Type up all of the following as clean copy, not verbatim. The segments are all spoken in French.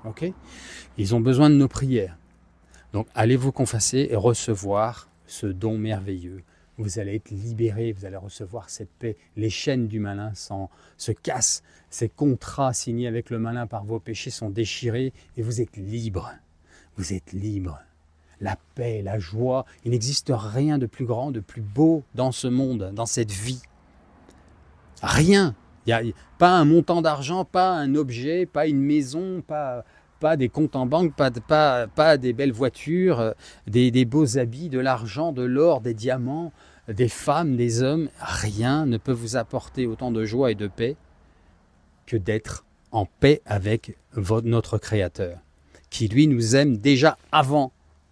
Ok? Ils ont besoin de nos prières. Donc allez vous confesser et recevoir ce don merveilleux. Vous allez être libérés, vous allez recevoir cette paix. Les chaînes du malin se cassent. Ces contrats signés avec le malin par vos péchés sont déchirés et vous êtes libres. Vous êtes libres. La paix, la joie, il n'existe rien de plus grand, de plus beau dans ce monde, dans cette vie. Rien. Il n'y a pas un montant d'argent, pas un objet, pas une maison, pas des comptes en banque, pas des belles voitures, des beaux habits, de l'argent, de l'or, des diamants, des femmes, des hommes. Rien ne peut vous apporter autant de joie et de paix que d'être en paix avec notre Créateur, qui lui nous aime déjà avant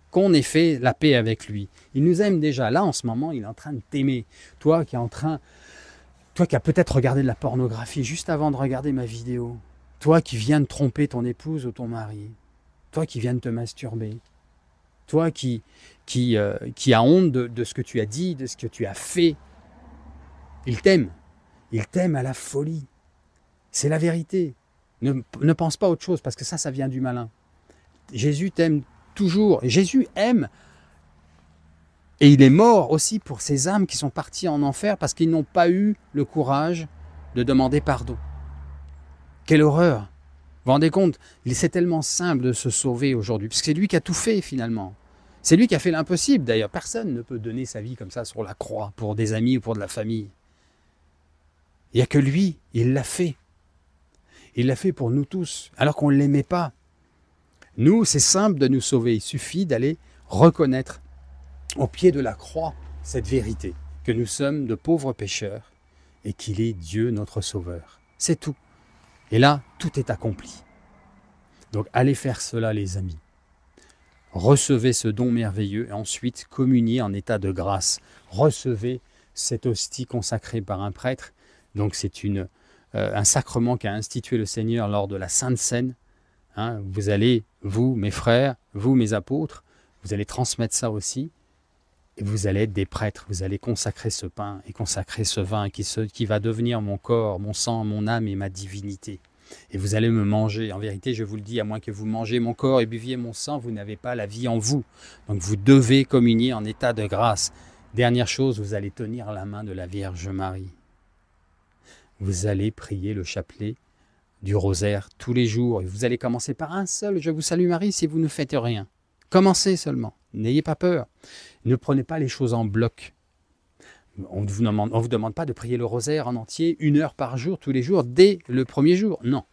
qu'on ait fait la paix avec lui. Il nous aime déjà. Là, en ce moment, il est en train de t'aimer. Toi qui as peut-être regardé de la pornographie juste avant de regarder ma vidéo. Toi qui viens de tromper ton épouse ou ton mari. Toi qui viens de te masturber. Toi qui a honte de ce que tu as dit, de ce que tu as fait. Il t'aime. Il t'aime à la folie. C'est la vérité. Ne pense pas autre chose parce que ça vient du malin. Jésus t'aime toujours. Jésus aime. Et il est mort aussi pour ces âmes qui sont parties en enfer parce qu'ils n'ont pas eu le courage de demander pardon. Quelle horreur! Vous vous rendez compte? C'est tellement simple de se sauver aujourd'hui, parce que c'est lui qui a tout fait finalement. C'est lui qui a fait l'impossible d'ailleurs. Personne ne peut donner sa vie comme ça sur la croix pour des amis ou pour de la famille. Il n'y a que lui, il l'a fait. Il l'a fait pour nous tous, alors qu'on ne l'aimait pas. Nous, c'est simple de nous sauver. Il suffit d'aller reconnaître au pied de la croix cette vérité, que nous sommes de pauvres pécheurs et qu'il est Dieu notre Sauveur. C'est tout. Et là, tout est accompli. Donc allez faire cela les amis. Recevez ce don merveilleux et ensuite communiez en état de grâce. Recevez cette hostie consacrée par un prêtre. Donc c'est un sacrement qu'a institué le Seigneur lors de la Sainte Seine. Hein, vous allez, vous mes frères, vous mes apôtres, vous allez transmettre ça aussi. Et vous allez être des prêtres, vous allez consacrer ce pain et consacrer ce vin qui va devenir mon corps, mon sang, mon âme et ma divinité. Et vous allez me manger. En vérité, je vous le dis, à moins que vous mangez mon corps et buviez mon sang, vous n'avez pas la vie en vous. Donc vous devez communier en état de grâce. Dernière chose, vous allez tenir la main de la Vierge Marie. Vous allez prier le chapelet du rosaire tous les jours. Et vous allez commencer par un seul « Je vous salue Marie » si vous ne faites rien. Commencez seulement. N'ayez pas peur. Ne prenez pas les choses en bloc. On ne vous demande pas de prier le rosaire en entier 1 heure par jour, tous les jours, dès le premier jour. Non.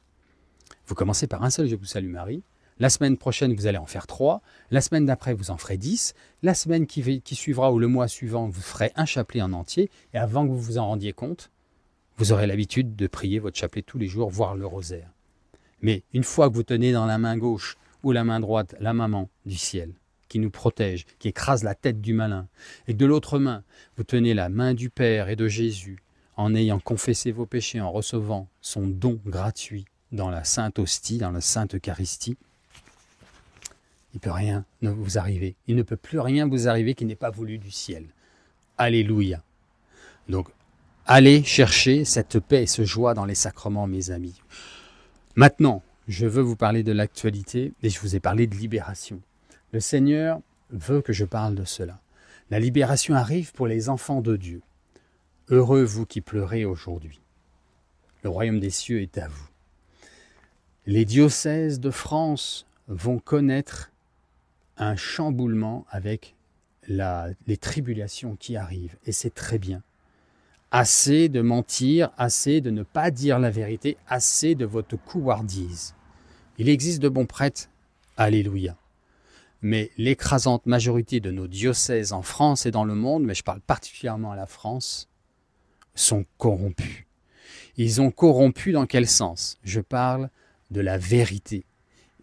Vous commencez par un seul « Je vous salue Marie ». La semaine prochaine, vous allez en faire 3. La semaine d'après, vous en ferez 10. La semaine qui suivra ou le mois suivant, vous ferez un chapelet en entier. Et avant que vous vous en rendiez compte, vous aurez l'habitude de prier votre chapelet tous les jours, voire le rosaire. Mais une fois que vous tenez dans la main gauche ou la main droite la maman du ciel, qui nous protège, qui écrase la tête du malin, et que de l'autre main, vous tenez la main du Père et de Jésus, en ayant confessé vos péchés, en recevant son don gratuit dans la Sainte Hostie, dans la Sainte Eucharistie, il ne peut rien vous arriver. Il ne peut plus rien vous arriver qui n'est pas voulu du ciel. Alléluia. Donc, allez chercher cette paix et ce joie dans les sacrements, mes amis. Maintenant, je veux vous parler de l'actualité et je vous ai parlé de libération. Le Seigneur veut que je parle de cela. La libération arrive pour les enfants de Dieu. Heureux vous qui pleurez aujourd'hui. Le royaume des cieux est à vous. Les diocèses de France vont connaître un chamboulement avec les tribulations qui arrivent. Et c'est très bien. Assez de mentir, assez de ne pas dire la vérité, assez de votre couardise. Il existe de bons prêtres, alléluia. Mais l'écrasante majorité de nos diocèses en France et dans le monde, mais je parle particulièrement à la France, sont corrompus. Ils ont corrompu dans quel sens? Je parle de la vérité.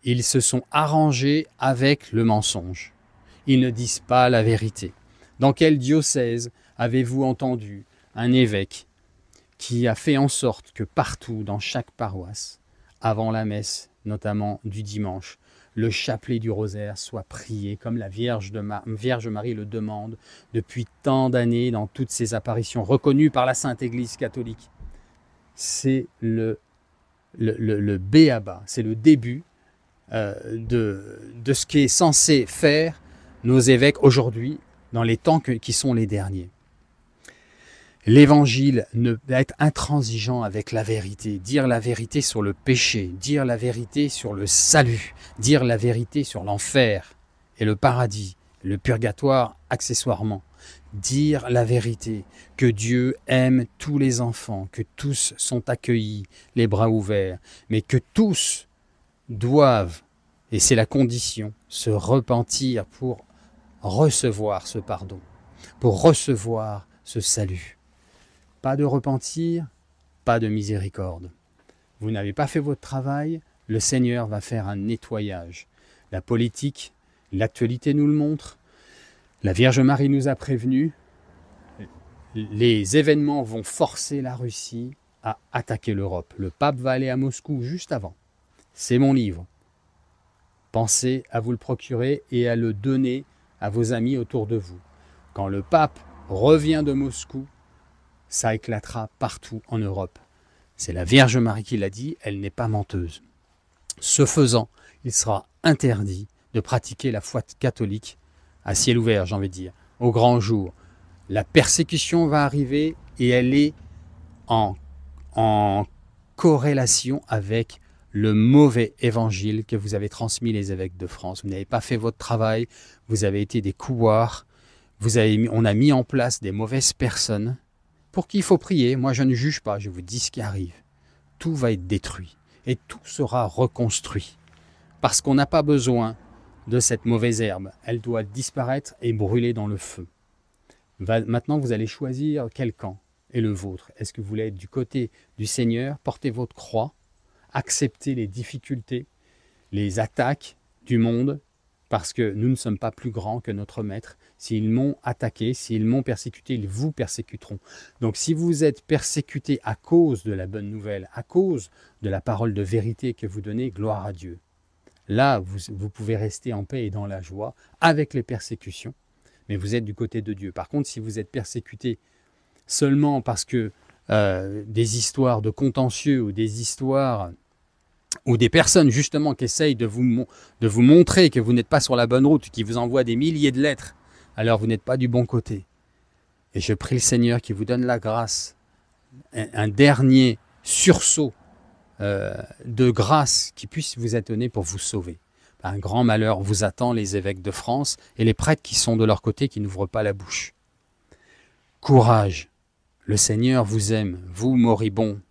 Ils se sont arrangés avec le mensonge. Ils ne disent pas la vérité. Dans quel diocèse avez-vous entendu un évêque qui a fait en sorte que partout, dans chaque paroisse, avant la messe, notamment du dimanche, le chapelet du rosaire soit prié comme la Vierge Marie le demande depuis tant d'années dans toutes ses apparitions reconnues par la Sainte Église catholique? C'est le b.a.-ba, c'est le début de ce qu'est censé faire nos évêques aujourd'hui, dans les temps qui sont les derniers. L'évangile ne va être intransigeant avec la vérité, dire la vérité sur le péché, dire la vérité sur le salut, dire la vérité sur l'enfer et le paradis, le purgatoire accessoirement. Dire la vérité, que Dieu aime tous les enfants, que tous sont accueillis, les bras ouverts, mais que tous doivent, et c'est la condition, se repentir pour recevoir ce pardon, pour recevoir ce salut. Pas de repentir, pas de miséricorde. Vous n'avez pas fait votre travail, le Seigneur va faire un nettoyage. La politique, l'actualité nous le montre, la Vierge Marie nous a prévenus, les événements vont forcer la Russie à attaquer l'Europe. Le pape va aller à Moscou juste avant. C'est mon livre. Pensez à vous le procurer et à le donner à vos amis autour de vous. Quand le pape revient de Moscou, ça éclatera partout en Europe. C'est la Vierge Marie qui l'a dit, elle n'est pas menteuse. Ce faisant, il sera interdit de pratiquer la foi catholique à ciel ouvert, j'ai envie de dire, au grand jour. La persécution va arriver et elle est en corrélation avec le mauvais évangile que vous avez transmis les évêques de France. Vous n'avez pas fait votre travail, vous avez été des couards, on a mis en place des mauvaises personnes pour qui il faut prier. Moi, je ne juge pas, je vous dis ce qui arrive. Tout va être détruit et tout sera reconstruit parce qu'on n'a pas besoin de cette mauvaise herbe. Elle doit disparaître et brûler dans le feu. Maintenant, vous allez choisir quel camp est le vôtre. Est-ce que vous voulez être du côté du Seigneur, porter votre croix, accepter les difficultés, les attaques du monde, parce que nous ne sommes pas plus grands que notre Maître. S'ils m'ont attaqué, s'ils m'ont persécuté, ils vous persécuteront. Donc si vous êtes persécuté à cause de la bonne nouvelle, à cause de la parole de vérité que vous donnez, gloire à Dieu. Là, vous pouvez rester en paix et dans la joie avec les persécutions, mais vous êtes du côté de Dieu. Par contre, si vous êtes persécuté seulement parce que des histoires de contentieux ou des histoires ou des personnes justement qui essayent de vous montrer que vous n'êtes pas sur la bonne route, qui vous envoient des milliers de lettres, alors vous n'êtes pas du bon côté. Et je prie le Seigneur qui vous donne la grâce, un dernier sursaut de grâce qui puisse vous étonner pour vous sauver. Un grand malheur vous attend, les évêques de France et les prêtres qui sont de leur côté, qui n'ouvrent pas la bouche. Courage, le Seigneur vous aime, vous moribonds.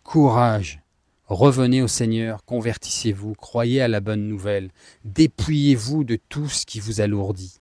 Courage, revenez au Seigneur, convertissez-vous, croyez à la bonne nouvelle, dépouillez-vous de tout ce qui vous alourdit.